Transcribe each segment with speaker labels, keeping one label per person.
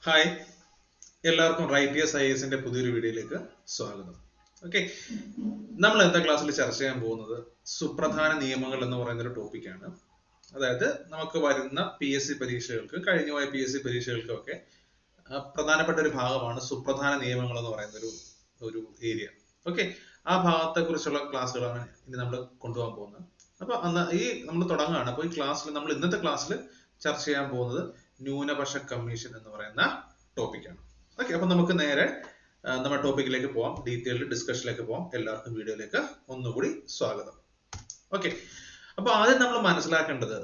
Speaker 1: Hi, എല്ലാവർക്കും righteous IAS പുതിയൊരു വീഡിയോയിലേക്ക് സ്വാഗതം. ഓക്കെ, നമ്മൾ ഇന്നത്തെ ക്ലാസ്സിൽ ചർച്ച ചെയ്യാൻ പോകുന്നത് സുപ്രധാന നിയമങ്ങൾ എന്ന് പറയുന്ന ഒരു ടോപ്പിക്കാണ്. അതായത് നമുക്ക് വരുന്ന PSC പരീക്ഷകൾക്ക്, കഴിഞ്ഞുപോയ PSC പരീക്ഷകൾക്കൊക്കെ പ്രധാനപ്പെട്ട ഒരു ഭാഗമാണ് സുപ്രധാന നിയമങ്ങൾ എന്ന് പറയുന്ന ഒരു ഏരിയ. ഓക്കെ, ആ ഭാഗത്തെ കുറിച്ചുള്ള ക്ലാസ്സുകളാണ് ഇനി നമ്മൾ കൊണ്ടുപോകാൻ പോകുന്നത്. അപ്പൊ നമ്മൾ തുടങ്ങുകയാണ്. അപ്പൊ ഈ ക്ലാസ്സിൽ നമ്മൾ ഇന്നത്തെ ക്ലാസ്സിൽ ചർച്ച ചെയ്യാൻ പോകുന്നത് ന്യൂനപക്ഷ കമ്മീഷൻ എന്ന് പറയുന്ന ടോപ്പിക്കാണ്. ഓക്കെ, അപ്പൊ നമുക്ക് നേരെ നമ്മുടെ ടോപ്പിക്കിലേക്ക് പോവാം, ഡീറ്റെയിൽഡ് ഡിസ്കഷനിലേക്ക് പോവാം. എല്ലാവർക്കും വീഡിയോയിലേക്ക് ഒന്നുകൂടി സ്വാഗതം. ഓക്കെ, അപ്പൊ ആദ്യം നമ്മൾ മനസ്സിലാക്കേണ്ടത്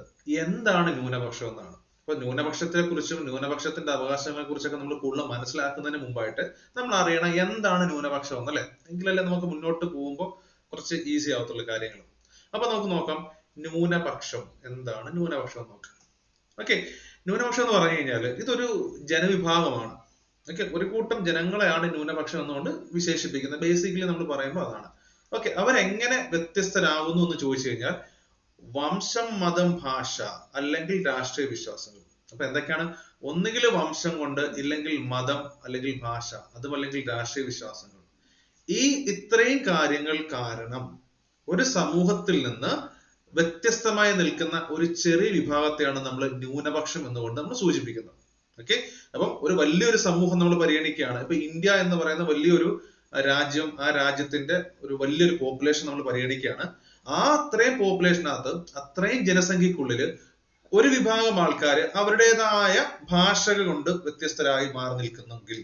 Speaker 1: എന്താണ് ന്യൂനപക്ഷം എന്നാണ്. അപ്പൊ ന്യൂനപക്ഷത്തെ കുറിച്ചും ന്യൂനപക്ഷത്തിന്റെ അവകാശങ്ങളെ കുറിച്ചൊക്കെ നമ്മൾ കൂടുതൽ മനസ്സിലാക്കുന്നതിന് മുമ്പായിട്ട് നമ്മൾ അറിയണം എന്താണ് ന്യൂനപക്ഷം എന്നല്ലേ. എങ്കിലല്ലേ നമുക്ക് മുന്നോട്ട് പോകുമ്പോൾ കുറച്ച് ഈസി ആവത്തുള്ള കാര്യങ്ങൾ. അപ്പൊ നമുക്ക് നോക്കാം ന്യൂനപക്ഷം എന്താണ്. ന്യൂനപക്ഷം എന്ന് നോക്കാം. ഓക്കെ, ന്യൂനപക്ഷം എന്ന് പറഞ്ഞു കഴിഞ്ഞാൽ ഇതൊരു ജനവിഭാഗമാണ്. ഓക്കെ, ഒരു കൂട്ടം ജനങ്ങളെയാണ് ന്യൂനപക്ഷം എന്നുകൊണ്ട് വിശേഷിപ്പിക്കുന്നത്. ബേസിക്കലി നമ്മൾ പറയുമ്പോൾ അതാണ്. ഓക്കെ, അവരെങ്ങനെ വ്യത്യസ്തരാകുന്നു എന്ന് ചോദിച്ചു കഴിഞ്ഞാൽ വംശം, മതം, ഭാഷ അല്ലെങ്കിൽ രാഷ്ട്രീയ വിശ്വാസങ്ങൾ. അപ്പൊ എന്തൊക്കെയാണ്? ഒന്നുകിൽ വംശം കൊണ്ട്, ഇല്ലെങ്കിൽ മതം, അല്ലെങ്കിൽ ഭാഷ, അതുമല്ലെങ്കിൽ രാഷ്ട്രീയ വിശ്വാസങ്ങൾ. ഈ ഇത്രയും കാര്യങ്ങൾ കാരണം ഒരു സമൂഹത്തിൽ നിന്ന് വ്യത്യസ്തമായി നിൽക്കുന്ന ഒരു ചെറിയ വിഭാഗത്തെയാണ് നമ്മൾ ന്യൂനപക്ഷം എന്നുകൊണ്ട് നമ്മൾ സൂചിപ്പിക്കുന്നത്. ഓക്കെ, അപ്പം ഒരു വലിയൊരു സമൂഹം നമ്മൾ പരിഗണിക്കുകയാണ്. ഇപ്പൊ ഇന്ത്യ എന്ന് പറയുന്ന വലിയൊരു രാജ്യം, ആ രാജ്യത്തിന്റെ ഒരു വലിയൊരു പോപ്പുലേഷൻ നമ്മൾ പരിഗണിക്കുകയാണ്. ആ അത്രയും പോപ്പുലേഷനകത്ത്, അത്രയും ജനസംഖ്യക്കുള്ളില് ഒരു വിഭാഗം ആൾക്കാർ അവരുടേതായ ഭാഷകൾ കൊണ്ട് വ്യത്യസ്തരായി മാറി നിൽക്കുന്നെങ്കിൽ,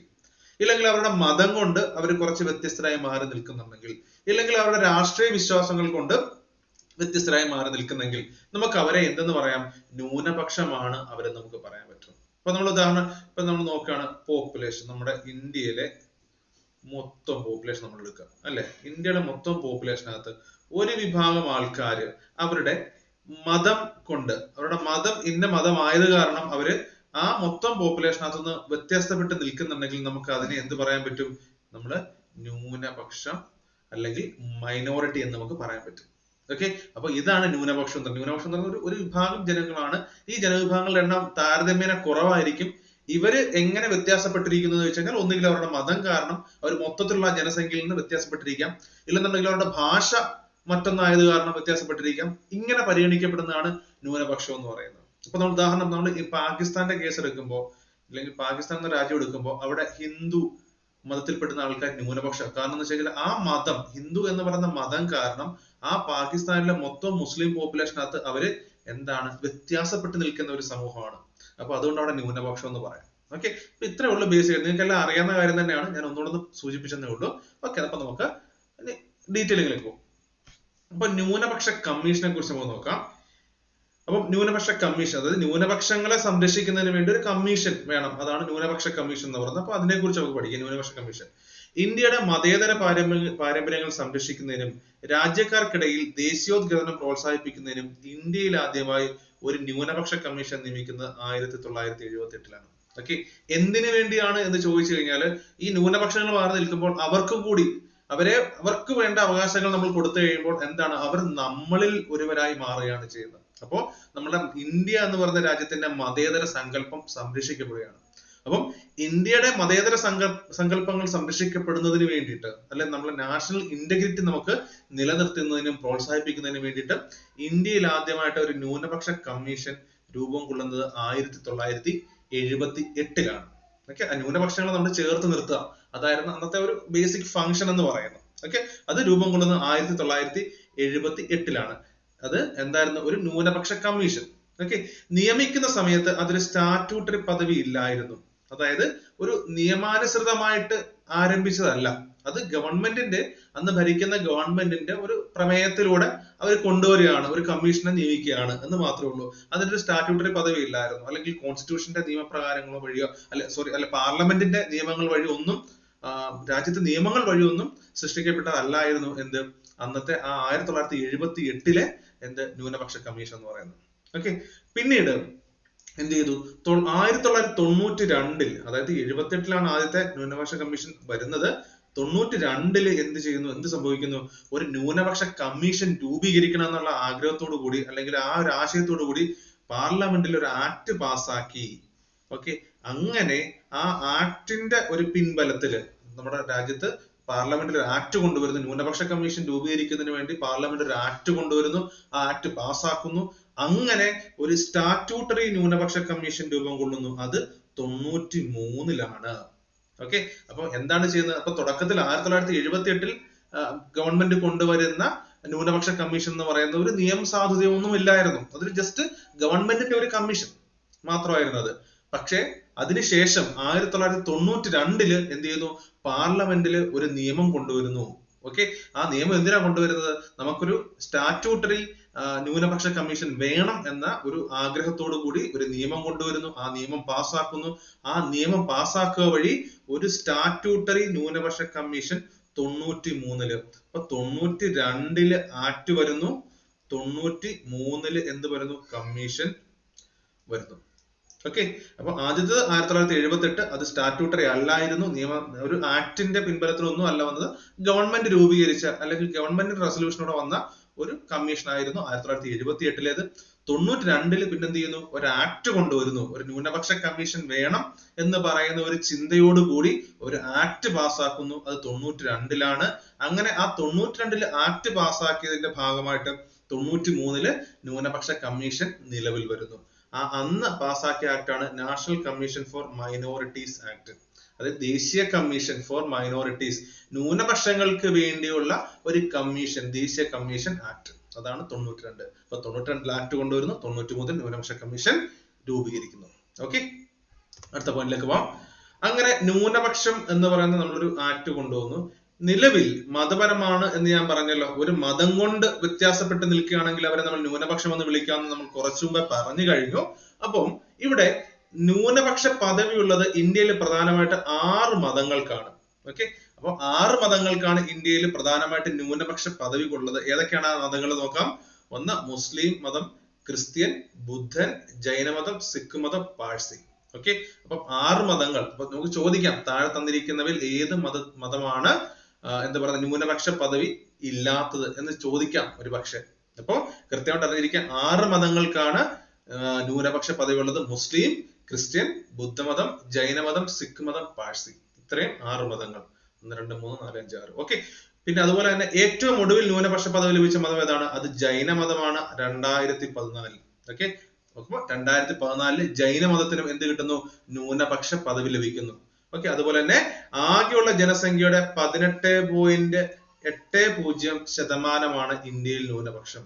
Speaker 1: ഇല്ലെങ്കിൽ അവരുടെ മതം കൊണ്ട് അവർ കുറച്ച് വ്യത്യസ്തരായി മാറി നിൽക്കുന്നുണ്ടെങ്കിൽ, ഇല്ലെങ്കിൽ അവരുടെ രാഷ്ട്രീയ വിശ്വാസങ്ങൾ കൊണ്ട് വ്യത്യസ്തരായി മാറി നിൽക്കുന്നെങ്കിൽ നമുക്ക് അവരെ എന്തെന്ന് പറയാം? ന്യൂനപക്ഷമാണ് അവരെന്ന് നമുക്ക് പറയാൻ പറ്റും. ഇപ്പൊ നമ്മൾ ഉദാഹരണം ഇപ്പൊ നമ്മൾ നോക്കുകയാണ്, പോപ്പുലേഷൻ, നമ്മുടെ ഇന്ത്യയിലെ മൊത്തം പോപ്പുലേഷൻ നമ്മൾ എടുക്കുക അല്ലെ. ഇന്ത്യയുടെ മൊത്തം പോപ്പുലേഷനകത്ത് ഒരു വിഭാഗം ആൾക്കാര് അവരുടെ മതം കൊണ്ട്, അവരുടെ മതം ഇന്ന മതമായത് കാരണം അവര് ആ മൊത്തം പോപ്പുലേഷനകത്ത് നിന്ന് വ്യത്യസ്തപ്പെട്ട് നിൽക്കുന്നുണ്ടെങ്കിൽ നമുക്ക് അതിനെ എന്ത് പറയാൻ പറ്റും? നമ്മള് ന്യൂനപക്ഷം അല്ലെങ്കിൽ മൈനോറിറ്റി എന്ന് നമുക്ക് പറയാൻ പറ്റും. ഓക്കെ, അപ്പൊ ഇതാണ് ന്യൂനപക്ഷം. ന്യൂനപക്ഷം എന്ന് പറഞ്ഞാൽ ഒരു വിഭാഗം ജനങ്ങളാണ്. ഈ ജനവിഭാഗങ്ങളുടെ എണ്ണം താരതമ്യേന കുറവായിരിക്കും. ഇവര് എങ്ങനെ വ്യത്യാസപ്പെട്ടിരിക്കുന്നു എന്ന് വെച്ച് കഴിഞ്ഞാൽ ഒന്നുകിൽ അവരുടെ മതം കാരണം അവർ മൊത്തത്തിലുള്ള ജനസംഖ്യയിൽ നിന്ന് വ്യത്യാസപ്പെട്ടിരിക്കാം, ഇല്ലെന്നുണ്ടെങ്കിൽ അവരുടെ ഭാഷ മറ്റൊന്നായത് കാരണം വ്യത്യാസപ്പെട്ടിരിക്കാം. ഇങ്ങനെ പരിഗണിക്കപ്പെടുന്നതാണ് ന്യൂനപക്ഷം എന്ന് പറയുന്നത്. ഇപ്പൊ നമ്മൾ ഉദാഹരണം, നമ്മൾ ഈ പാകിസ്ഥാന്റെ കേസ് എടുക്കുമ്പോൾ, അല്ലെങ്കിൽ പാകിസ്ഥാൻ എന്ന രാജ്യം എടുക്കുമ്പോൾ അവിടെ ഹിന്ദു മതത്തിൽപ്പെടുന്ന ആൾക്കാർ ന്യൂനപക്ഷം. കാരണം എന്ന് വെച്ച് കഴിഞ്ഞാൽ ആ മതം, ഹിന്ദു എന്ന് പറയുന്ന മതം കാരണം ആ പാകിസ്ഥാനിലെ മൊത്തം മുസ്ലിം പോപ്പുലേഷനകത്ത് അവര് എന്താണ് വ്യത്യാസപ്പെട്ട് നിൽക്കുന്ന ഒരു സമൂഹമാണ്. അപ്പൊ അതുകൊണ്ട് അവിടെ ന്യൂനപക്ഷം എന്ന് പറയാം. ഓക്കെ, അപ്പൊ ഇത്രേ ഉള്ളൂ ബേസിക്. നിങ്ങൾക്ക് എല്ലാം അറിയാവുന്ന കാര്യം തന്നെയാണ്, ഞാൻ ഒന്നുകൂടെ സൂചിപ്പിച്ചതേ ഉള്ളൂ. ഓക്കെ, അപ്പൊ നമുക്ക് ഡീറ്റെയിലിംഗിലേക്ക് പോകും. അപ്പൊ ന്യൂനപക്ഷ കമ്മീഷനെ കുറിച്ച് നമുക്ക് നോക്കാം. അപ്പം ന്യൂനപക്ഷ കമ്മീഷൻ, അതായത് ന്യൂനപക്ഷങ്ങളെ സംരക്ഷിക്കുന്നതിന് വേണ്ടി ഒരു കമ്മീഷൻ വേണം. അതാണ് ന്യൂനപക്ഷ കമ്മീഷൻ എന്ന് പറയുന്നത്. അപ്പൊ അതിനെ കുറിച്ച് നമുക്ക് പഠിക്കാം. ന്യൂനപക്ഷ കമ്മീഷൻ ഇന്ത്യയുടെ മതേതര പാരമ്പര്യങ്ങൾ സംരക്ഷിക്കുന്നതിനും രാജ്യക്കാർക്കിടയിൽ ദേശീയോദ്ഗ്രഥനം പ്രോത്സാഹിപ്പിക്കുന്നതിനും ഇന്ത്യയിൽ ആദ്യമായി ഒരു ന്യൂനപക്ഷ കമ്മീഷൻ നിയമിക്കുന്നത് 1978-ലാണ്. ഓക്കെ, എന്തിനു വേണ്ടിയാണ് എന്ന് ചോദിച്ചു കഴിഞ്ഞാൽ ഈ ന്യൂനപക്ഷങ്ങൾ മാറി നിൽക്കുമ്പോൾ അവർക്ക് വേണ്ട അവകാശങ്ങൾ നമ്മൾ കൊടുത്തു കഴിയുമ്പോൾ എന്താണ്, അവർ നമ്മളിൽ ഒരുവരായി മാറുകയാണ് ചെയ്യുന്നത്. അപ്പോ നമ്മുടെ ഇന്ത്യ എന്ന് പറയുന്ന രാജ്യത്തിന്റെ മതേതര സങ്കല്പം സംരക്ഷിക്കപ്പെടുകയാണ്. അപ്പം ഇന്ത്യയുടെ മതേതര സങ്കല്പങ്ങൾ സംരക്ഷിക്കപ്പെടുന്നതിന് വേണ്ടിയിട്ട്, അല്ലെങ്കിൽ നമ്മുടെ നാഷണൽ ഇന്റഗ്രിറ്റി നമുക്ക് നിലനിർത്തുന്നതിനും പ്രോത്സാഹിപ്പിക്കുന്നതിനും വേണ്ടിയിട്ട് ഇന്ത്യയിൽ ആദ്യമായിട്ട് ഒരു ന്യൂനപക്ഷ കമ്മീഷൻ രൂപം കൊള്ളുന്നത് 1978-ലാണ്. ഓക്കെ, ആ ന്യൂനപക്ഷങ്ങളെ നമ്മൾ ചേർത്ത് നിർത്തുക, അതായിരുന്നു അന്നത്തെ ഒരു ബേസിക് ഫംഗ്ഷൻ എന്ന് പറയുന്നത്. ഓക്കെ, അത് രൂപം കൊള്ളുന്നത് 1978-ലാണ്. അത് എന്തായിരുന്നു? ഒരു ന്യൂനപക്ഷ കമ്മീഷൻ. ഓക്കെ, നിയമിക്കുന്ന സമയത്ത് അതൊരു സ്റ്റാറ്റ്യൂട്ടറി പദവി ഇല്ലായിരുന്നു. അതായത് ഒരു നിയമാനുസൃതമായിട്ട് ആരംഭിച്ചതല്ല. അത് ഗവൺമെന്റിന്റെ, അന്ന് ഭരിക്കുന്ന ഗവൺമെന്റിന്റെ ഒരു പ്രമേയത്തിലൂടെ അവർ കൊണ്ടുവരികയാണ്, ഒരു കമ്മീഷനെ നിയമിക്കുകയാണ് എന്ന് മാത്രമേ ഉള്ളൂ. അതിന്റെ ഒരു സ്റ്റാറ്റ്യൂട്ടറി പദവി ഇല്ലായിരുന്നു. അല്ലെങ്കിൽ കോൺസ്റ്റിറ്റ്യൂഷന്റെ നിയമപ്രകാരങ്ങളോ വഴിയോ അല്ല പാർലമെന്റിന്റെ നിയമങ്ങൾ വഴി ഒന്നും, രാജ്യത്തെ നിയമങ്ങൾ വഴിയൊന്നും സൃഷ്ടിക്കപ്പെട്ടതല്ലായിരുന്നു എന്ത്, അന്നത്തെ ആ 1978-ലെ ന്യൂനപക്ഷ കമ്മീഷൻ എന്ന് പറയുന്നത്. ഓക്കെ, പിന്നീട് എന്ത് ചെയ്തു? 1992-ൽ, അതായത് 78-ലാണ് ആദ്യത്തെ ന്യൂനപക്ഷ കമ്മീഷൻ വരുന്നത്. 92-ല് എന്ത് സംഭവിക്കുന്നു? ഒരു ന്യൂനപക്ഷ കമ്മീഷൻ രൂപീകരിക്കണം എന്നുള്ള ആഗ്രഹത്തോടു കൂടി, അല്ലെങ്കിൽ ആ ഒരു ആശയത്തോടു കൂടി പാർലമെന്റിൽ ഒരു ആക്ട് പാസ്സാക്കി. ഓക്കെ, അങ്ങനെ ആ ആക്ടിന്റെ ഒരു പിൻബലത്തില് നമ്മുടെ രാജ്യത്ത് പാർലമെന്റിൽ ഒരു ആക്ട് കൊണ്ടുവരുന്നു, ന്യൂനപക്ഷ കമ്മീഷൻ രൂപീകരിക്കുന്നതിന് വേണ്ടി പാർലമെന്റ് ഒരു ആക്ട് കൊണ്ടുവരുന്നു, ആ ആക്ട് പാസ്സാക്കുന്നു. അങ്ങനെ ഒരു സ്റ്റാറ്റ്യൂട്ടറി ന്യൂനപക്ഷ കമ്മീഷൻ രൂപം കൊള്ളുന്നു. അത് 93-ലാണ്. ഓക്കെ, അപ്പൊ എന്താണ് ചെയ്യുന്നത്? അപ്പൊ തുടക്കത്തിൽ 1978-ൽ ഗവൺമെന്റ് കൊണ്ടുവരുന്ന ന്യൂനപക്ഷ കമ്മീഷൻ എന്ന് പറയുന്ന ഒരു നിയമസാധുതയൊന്നും ഇല്ലായിരുന്നു. അതൊരു ജസ്റ്റ് ഗവൺമെന്റിന്റെ ഒരു കമ്മീഷൻ മാത്രമായിരുന്നു അത്. പക്ഷേ അതിനുശേഷം 1992-ല് എന്ത് ചെയ്യുന്നു? പാർലമെന്റിൽ ഒരു നിയമം കൊണ്ടുവരുന്നു. ഓക്കെ, ആ നിയമം എന്തിനാ കൊണ്ടുവരുന്നത്? നമുക്കൊരു സ്റ്റാറ്റ്യൂട്ടറി ന്യൂനപക്ഷ കമ്മീഷൻ വേണം എന്ന ഒരു ആഗ്രഹത്തോടു കൂടി ഒരു നിയമം കൊണ്ടുവരുന്നു. ആ നിയമം പാസ്സാക്കുന്നു. ആ നിയമം പാസ്സാക്കുക വഴി ഒരു സ്റ്റാറ്റ്യൂട്ടറി ന്യൂനപക്ഷ കമ്മീഷൻ 93-ല്. അപ്പൊ 92-ല് ആക്ട് വരുന്നു, 93-ല് എന്ത് വരുന്നു? കമ്മീഷൻ വരുന്നു. ഓക്കെ, അപ്പൊ ആദ്യത്തെ 1978 അത് സ്റ്റാറ്റ്യൂട്ടറി അല്ലായിരുന്നു, ഒരു ആക്ടിന്റെ പിൻബലത്തിലൊന്നും അല്ല വന്നത്. ഗവൺമെന്റ് രൂപീകരിച്ച അല്ലെങ്കിൽ ഗവൺമെന്റ് റെസൊല്യൂഷനോടെ വന്ന ഒരു കമ്മീഷൻ ആയിരുന്നു 1978-ലേത്. 92-ല് പിന്നെന്ത് ചെയ്യുന്നു? ഒരു ആക്ട് കൊണ്ടുവരുന്നു. ഒരു ന്യൂനപക്ഷ കമ്മീഷൻ വേണം എന്ന് പറയുന്ന ഒരു ചിന്തയോടുകൂടി ഒരു ആക്ട് പാസ്സാക്കുന്നു. അത് 92-ലാണ്. അങ്ങനെ ആ 92-ല് ആക്ട് പാസ്സാക്കിയതിന്റെ ഭാഗമായിട്ട് 93-ല് ന്യൂനപക്ഷ കമ്മീഷൻ നിലവിൽ വരുന്നു. അന്ന് പാസ്സാക്കിയ ആക്ടാണ് national commission for minorities act. അത് ദേശീയ കമ്മീഷൻ ഫോർ മൈനോറിറ്റീസ്, ന്യൂനപക്ഷങ്ങൾക്ക് വേണ്ടിയുള്ള ഒരു കമ്മീഷൻ, ദേശീയ കമ്മീഷൻ ആക്ട്. അതാണ് 92. അപ്പൊ 92-ൽ ആക്ട് കൊണ്ടുവരുന്നു, 93-ൽ ന്യൂനപക്ഷ കമ്മീഷൻ രൂപീകരിക്കുന്നു. ഓക്കെ, അടുത്ത പോയിന്റിലേക്ക് പോവാം. അങ്ങനെ ന്യൂനപക്ഷം എന്ന് പറയുന്ന നമ്മളൊരു ആക്ട് കൊണ്ടുവന്നു. നിലവിൽ മതപരമാണ് എന്ന് ഞാൻ പറഞ്ഞല്ലോ. ഒരു മതം കൊണ്ട് വ്യത്യാസപ്പെട്ട് നിൽക്കുകയാണെങ്കിൽ അവരെ നമ്മൾ ന്യൂനപക്ഷം എന്ന് വിളിക്കാമെന്ന് നമ്മൾ കുറച്ചു മുമ്പേ പറഞ്ഞു കഴിഞ്ഞു. അപ്പം ഇവിടെ ന്യൂനപക്ഷ പദവിയുള്ളത് ഇന്ത്യയിൽ പ്രധാനമായിട്ട് 6 മതങ്ങൾക്കാണ്. ഓക്കെ, അപ്പൊ 6 മതങ്ങൾക്കാണ് ഇന്ത്യയിൽ പ്രധാനമായിട്ട് ന്യൂനപക്ഷ പദവി ഉള്ളത്. ഏതൊക്കെയാണ് ആ മതങ്ങൾ നോക്കാം. ഒന്ന് മുസ്ലിം മതം, ക്രിസ്ത്യൻ, ബുദ്ധൻ, ജൈനമതം, സിഖ് മതം, പാഴ്സി. ഓക്കെ, അപ്പൊ 6 മതങ്ങൾ. അപ്പൊ നമുക്ക് ചോദിക്കാം, താഴെ തന്നിരിക്കുന്നവയിൽ ഏത് മതമാണ് എന്താ പറയുക ന്യൂനപക്ഷ പദവി ഇല്ലാത്തത് എന്ന് ചോദിക്കാം ഒരു പക്ഷെ. അപ്പൊ കൃത്യമായിട്ട് അറിഞ്ഞിരിക്കാൻ 6 മതങ്ങൾക്കാണ് ന്യൂനപക്ഷ പദവി ഉള്ളത്. മുസ്ലിം, ക്രിസ്ത്യൻ, ബുദ്ധമതം, ജൈനമതം, സിഖ് മതം, പാഴ്സി. ഇത്രയും 6 മതങ്ങൾ. 1, 2, 3, 4, 5, 6. ഓക്കെ, പിന്നെ അതുപോലെ തന്നെ ഏറ്റവും ഒടുവിൽ ന്യൂനപക്ഷ പദവി ലഭിച്ച മതം ഏതാണ്? അത് ജൈനമതമാണ് 2014. ഓക്കെ, അപ്പൊ 2014-ല് ജൈനമതത്തിനും എന്ത് കിട്ടുന്നു? ന്യൂനപക്ഷ പദവി ലഭിക്കുന്നു. ഓക്കെ, അതുപോലെ തന്നെ ആകെയുള്ള ജനസംഖ്യയുടെ 18.80% ഇന്ത്യയിൽ ന്യൂനപക്ഷം.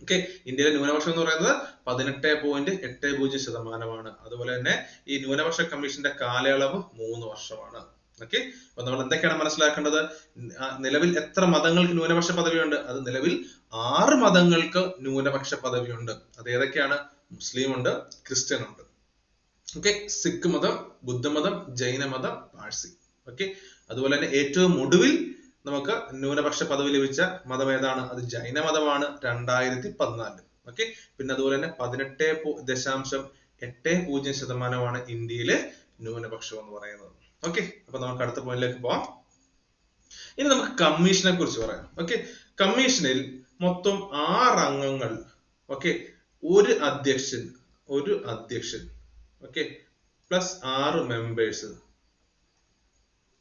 Speaker 1: ഓക്കെ, ഇന്ത്യയിലെ ന്യൂനപക്ഷം എന്ന് പറയുന്നത് 18.80% അതുപോലെ തന്നെ ഈ ന്യൂനപക്ഷ കമ്മീഷന്റെ കാലയളവ് 3 വർഷമാണ്. ഓക്കെ, അപ്പൊ നമ്മൾ എന്തൊക്കെയാണ് മനസ്സിലാക്കേണ്ടത്? നിലവിൽ എത്ര മതങ്ങൾക്ക് ന്യൂനപക്ഷ പദവിയുണ്ട്? അത് നിലവിൽ 6 മതങ്ങൾക്ക് ന്യൂനപക്ഷ പദവിയുണ്ട്. അത് ഏതൊക്കെയാണ്? മുസ്ലിം ഉണ്ട്, ക്രിസ്ത്യൻ ഉണ്ട്, ഓക്കെ, സിഖ് മതം, ബുദ്ധമതം, ജൈനമതം, പാഴ്സി. ഓക്കെ, അതുപോലെ തന്നെ ഏറ്റവും ഒടുവിൽ നമുക്ക് ന്യൂനപക്ഷ പദവി ലഭിച്ച മതം ഏതാണ്? അത് ജൈനമതമാണ് 2014. ഓക്കെ, പിന്നെ അതുപോലെ തന്നെ 18.80% ഇന്ത്യയിലെ ന്യൂനപക്ഷം എന്ന് പറയുന്നത്. ഓക്കെ, അപ്പൊ നമുക്ക് അടുത്ത പോയിന്റിലേക്ക് പോവാം. ഇനി നമുക്ക് കമ്മീഷനെ കുറിച്ച് പറയാം. ഓക്കെ, കമ്മീഷനിൽ മൊത്തം 6 അംഗങ്ങൾ. ഓക്കെ, ഒരു അധ്യക്ഷൻ ഓക്കെ പ്ലസ് 6 മെമ്പേഴ്സ്.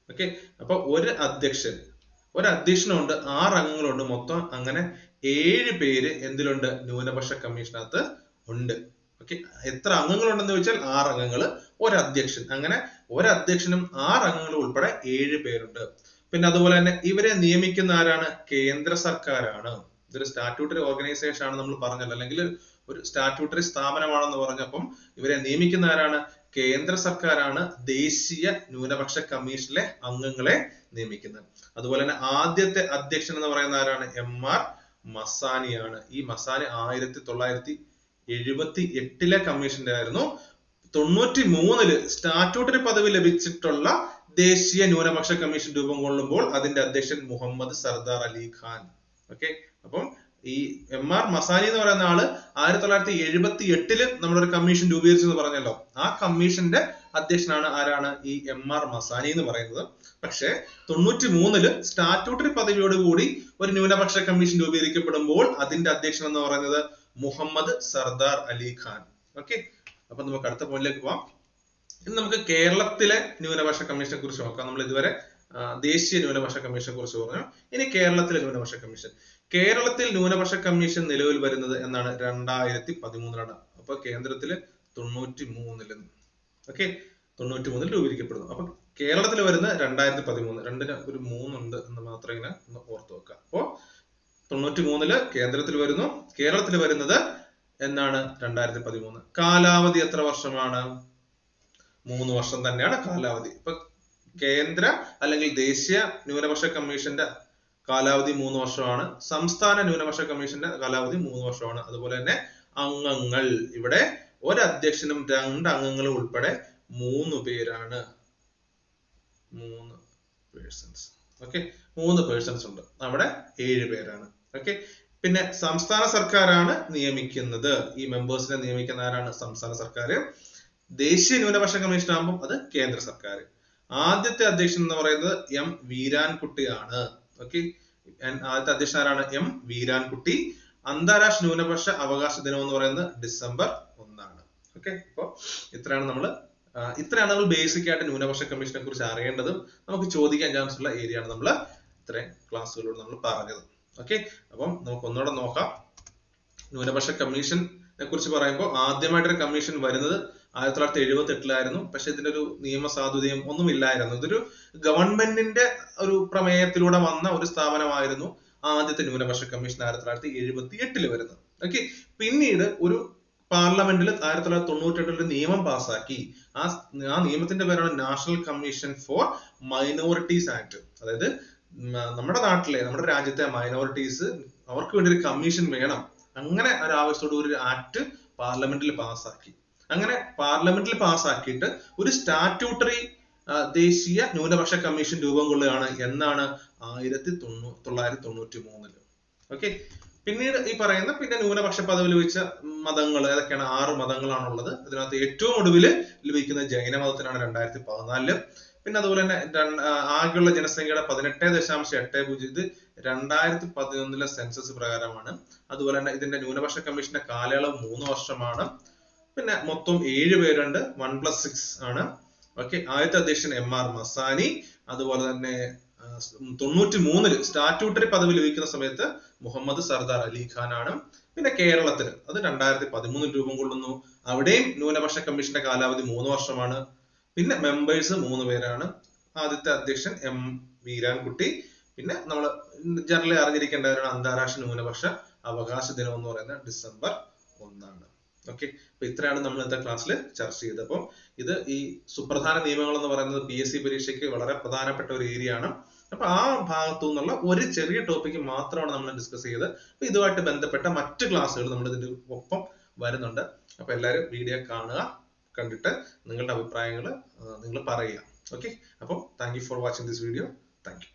Speaker 1: ഓക്കെ, അപ്പൊ ഒരു അധ്യക്ഷനുണ്ട്, 6 അംഗങ്ങളുണ്ട്, മൊത്തം അങ്ങനെ 7 പേര് എന്തിലുണ്ട്? ന്യൂനപക്ഷ കമ്മീഷനകത്ത് ഉണ്ട്. ഓക്കെ, എത്ര അംഗങ്ങളുണ്ടെന്ന് ചോദിച്ചാൽ 6 അംഗങ്ങള്, ഒരു അധ്യക്ഷൻ. അങ്ങനെ ഒരു അധ്യക്ഷനും 6 അംഗങ്ങളും ഉൾപ്പെടെ 7 പേരുണ്ട്. പിന്നെ അതുപോലെ തന്നെ ഇവരെ നിയമിക്കുന്ന ആരാണ്? കേന്ദ്ര സർക്കാരാണ്. ഇതൊരു സ്റ്റാറ്റ്യൂട്ടറി ഓർഗനൈസേഷൻ ആണ് നമ്മൾ പറഞ്ഞല്ലോ, അല്ലെങ്കിൽ ഒരു സ്റ്റാറ്റ്യൂട്ടറി സ്ഥാപനമാണെന്ന് പറഞ്ഞപ്പം ഇവരെ നിയമിക്കുന്ന ആരാണ്? കേന്ദ്ര സർക്കാരാണ് ദേശീയ ന്യൂനപക്ഷ കമ്മീഷനിലെ അംഗങ്ങളെ നിയമിക്കുന്നത്. അതുപോലെ തന്നെ ആദ്യത്തെ അധ്യക്ഷൻ എന്ന് പറയുന്ന ആരാണ്? MR മസാനിയാണ്. ഈ മസാനി 1978-ലെ കമ്മീഷന്റെ ആയിരുന്നു. 93-ല് സ്റ്റാറ്റ്യൂട്ടറി പദവി ലഭിച്ചിട്ടുള്ള ദേശീയ ന്യൂനപക്ഷ കമ്മീഷൻ രൂപം കൊള്ളുമ്പോൾ അതിന്റെ അധ്യക്ഷൻ മുഹമ്മദ് സർദാർ അലി ഖാൻ. ഓക്കെ, അപ്പം ഈ MR മസാനി എന്ന് പറയുന്ന ആള് 1978-ല് നമ്മളൊരു കമ്മീഷൻ രൂപീകരിച്ചെന്ന് പറഞ്ഞല്ലോ. ആ കമ്മീഷന്റെ അധ്യക്ഷനാണ് ആരാണ്? ഈ MR മസാനി എന്ന് പറയുന്നത്. പക്ഷെ 93-ല് സ്റ്റാറ്റ്യൂട്ടറി പദവിയോടുകൂടി ഒരു ന്യൂനപക്ഷ കമ്മീഷൻ രൂപീകരിക്കപ്പെടുമ്പോൾ അതിന്റെ അധ്യക്ഷൻ എന്ന് പറയുന്നത് മുഹമ്മദ് സർദാർ അലി ഖാൻ. ഓക്കെ, അപ്പൊ നമുക്ക് അടുത്ത പോയിന്റിലേക്ക് പോവാം. ഇനി നമുക്ക് കേരളത്തിലെ ന്യൂനപക്ഷ കമ്മീഷനെ കുറിച്ച് നോക്കാം. നമ്മൾ ഇതുവരെ ദേശീയ ന്യൂനപക്ഷ കമ്മീഷനെ കുറിച്ച് പറഞ്ഞു. ഇനി കേരളത്തിലെ ന്യൂനപക്ഷ കമ്മീഷൻ. കേരളത്തിൽ ന്യൂനപക്ഷ കമ്മീഷൻ നിലവിൽ വരുന്നത് എന്നാണ് 2013. അപ്പൊ കേന്ദ്രത്തില് 93 ഓക്കെ 93 രൂപീകരിക്കപ്പെടുന്നു. അപ്പൊ കേരളത്തിൽ വരുന്ന 2013. രണ്ടിന് ഒരു 3 ഉണ്ട് എന്ന് മാത്രം ഇങ്ങനെ ഒന്ന് ഓർത്ത് വെക്കാം. അപ്പോ 93 കേന്ദ്രത്തിൽ വരുന്നു. കേരളത്തിൽ വരുന്നത് എന്നാണ് 2013. കാലാവധി എത്ര വർഷമാണ്? 3 വർഷം തന്നെയാണ് കാലാവധി. ഇപ്പൊ കേന്ദ്ര അല്ലെങ്കിൽ ദേശീയ ന്യൂനപക്ഷ കമ്മീഷന്റെ കാലാവധി 3 വർഷമാണ്. സംസ്ഥാന ന്യൂനപക്ഷ കമ്മീഷന്റെ കാലാവധി 3 വർഷമാണ്. അതുപോലെ തന്നെ അംഗങ്ങൾ ഇവിടെ ഒരു അധ്യക്ഷനും 2 അംഗങ്ങളും ഉൾപ്പെടെ 3 പേരാണ്. 3 പേഴ്സൺസ്. ഓക്കെ 3 പേഴ്സൺസ് ഉണ്ട്. അവിടെ 7 പേരാണ്. ഓക്കെ പിന്നെ സംസ്ഥാന സർക്കാരാണ് നിയമിക്കുന്നത്. ഈ മെമ്പേഴ്സിനെ നിയമിക്കുന്ന ആരാണ്? സംസ്ഥാന സർക്കാർ. ദേശീയ ന്യൂനപക്ഷ കമ്മീഷൻ ആകുമ്പോൾ അത് കേന്ദ്ര സർക്കാർ. ആദ്യത്തെ അധ്യക്ഷൻ എന്ന് പറയുന്നത് എം വീരാൻകുട്ടിയാണ്. ഓക്കെ ആദ്യത്തെ അധ്യക്ഷൻ ആരാണ്? എം വീരാൻകുട്ടി. അന്താരാഷ്ട്ര ന്യൂനപക്ഷ അവകാശ ദിനം എന്ന് പറയുന്നത് ഡിസംബർ 1. ഓക്കെ അപ്പൊ ഇത്രയാണ് നമ്മൾ ബേസിക് ആയിട്ട് ന്യൂനപക്ഷ കമ്മീഷനെ കുറിച്ച് അറിയേണ്ടതും നമുക്ക് ചോദിക്കാൻ ചാൻസ് ഉള്ള ഏരിയ ആണ് നമ്മൾ ഇത്രയും ക്ലാസ്സുകളിലൂടെ നമ്മൾ പറഞ്ഞത്. ഓക്കെ അപ്പം നമുക്ക് ഒന്നുകൂടെ നോക്കാം. ന്യൂനപക്ഷ കമ്മീഷനെ കുറിച്ച് പറയുമ്പോൾ ആദ്യമായിട്ടൊരു കമ്മീഷൻ വരുന്നത് 1978 പക്ഷെ ഇതിന്റെ ഒരു നിയമസാധുതയും ഒന്നും ഇല്ലായിരുന്നു. ഇതൊരു ഗവൺമെന്റിന്റെ ഒരു പ്രമേയത്തിലൂടെ വന്ന ഒരു സ്ഥാപനമായിരുന്നു ആദ്യത്തെ ന്യൂനപക്ഷ കമ്മീഷൻ 1978 വരുന്നത്. ഓക്കെ പിന്നീട് ഒരു പാർലമെന്റിൽ 1998 ഒരു നിയമം പാസാക്കി. ആ നിയമത്തിന്റെ പേരാണ് national commission for minorities act. അതായത് നമ്മുടെ നാട്ടിലെ നമ്മുടെ രാജ്യത്തെ മൈനോറിറ്റീസ് അവർക്ക് വേണ്ടി ഒരു കമ്മീഷൻ വേണം. അങ്ങനെ ഒരു ആവശ്യത്തോട് ഒരു ആക്ട് പാർലമെന്റിൽ പാസാക്കി. അങ്ങനെ പാർലമെന്റിൽ പാസാക്കിയിട്ട് ഒരു സ്റ്റാറ്റ്യൂട്ടറി ദേശീയ ന്യൂനപക്ഷ കമ്മീഷൻ രൂപം കൊള്ളുകയാണ്. എന്നാണ്? 1993. ഓക്കെ പിന്നീട് ഈ പറയുന്ന പിന്നെ ന്യൂനപക്ഷ പദവി ലഭിച്ച മതങ്ങൾ ഏതൊക്കെയാണ്? 6 മതങ്ങളാണുള്ളത്. ഇതിനകത്ത് ഏറ്റവും ഒടുവിൽ ലഭിക്കുന്ന ജൈന മതത്തിനാണ് 2014. പിന്നെ അതുപോലെ തന്നെ ആകെയുള്ള ജനസംഖ്യയുടെ 18.80. ഇത് 2011 സെൻസസ് പ്രകാരമാണ്. അതുപോലെ തന്നെ ഇതിന്റെ ന്യൂനപക്ഷ കമ്മീഷന്റെ കാലയളവ് 3 വർഷമാണ്. പിന്നെ മൊത്തം 7 പേരുണ്ട്. 1+6 ആണ്. ഓക്കെ ആദ്യത്തെ അധ്യക്ഷൻ MR മസാനി. അതുപോലെ തന്നെ 93 സ്റ്റാറ്റ്യൂട്ടറി പദവി ലഭിക്കുന്ന സമയത്ത് മുഹമ്മദ് സർദാർ അലി ഖാൻ ആണ്. പിന്നെ കേരളത്തിൽ അത് 2013 രൂപം കൊള്ളുന്നു. അവിടെയും ന്യൂനപക്ഷ കമ്മീഷന്റെ കാലാവധി 3 വർഷമാണ്. പിന്നെ മെമ്പേഴ്സ് 3 പേരാണ്. ആദ്യത്തെ അധ്യക്ഷൻ എം വീരാൻകുട്ടി. പിന്നെ നമ്മൾ ജനറലി അറിഞ്ഞിരിക്കേണ്ടവരാണ് അന്താരാഷ്ട്ര ന്യൂനപക്ഷ അവകാശ ദിനം എന്ന് പറയുന്നത് ഡിസംബർ 1. ഓക്കെ അപ്പൊ ഇത്രയാണ് നമ്മൾ ഇന്നത്തെ ക്ലാസ്സിൽ ചർച്ച ചെയ്തത്. അപ്പം ഇത് ഈ സുപ്രധാന നിയമങ്ങൾ എന്ന് പറയുന്നത് PSC പരീക്ഷയ്ക്ക് വളരെ പ്രധാനപ്പെട്ട ഒരു ഏരിയ ആണ്. അപ്പൊ ആ ഭാഗത്തു നിന്നുള്ള ഒരു ചെറിയ ടോപ്പിക്ക് മാത്രമാണ് നമ്മൾ ഡിസ്കസ് ചെയ്തത്. അപ്പൊ ഇതുമായിട്ട് ബന്ധപ്പെട്ട മറ്റ് ക്ലാസ്സുകൾ നമ്മൾ ഇതിന്റെ ഒപ്പം വരുന്നുണ്ട്. അപ്പൊ എല്ലാവരും വീഡിയോ കാണുക, കണ്ടിട്ട് നിങ്ങളുടെ അഭിപ്രായങ്ങൾ നിങ്ങൾ പറയുക. ഓക്കെ അപ്പോൾ thank you for watching this video. Thank you.